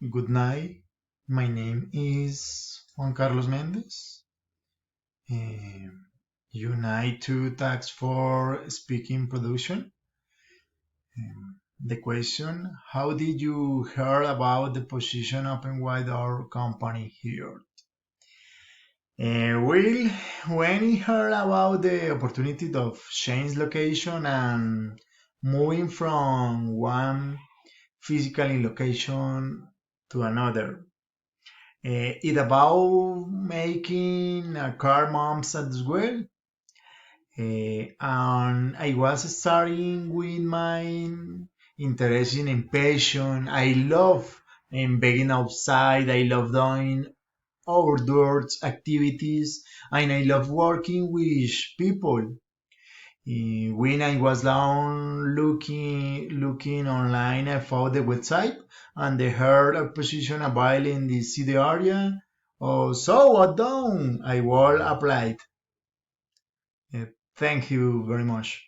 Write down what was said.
Good night. My name is Juan Carlos Mendez. Unite to tax for speaking production. The question: how did you hear about the position open by our company here? Well, when I heard about the opportunity of change location and moving from one physical location to another, it about making a car moms as well. And I was starting with my interest in passion. I love being outside. I love doing outdoors activities, and I love working with people. When I was down looking online, I found the website and they heard a position available in the city area. Oh, so what done? I will apply. Thank you very much.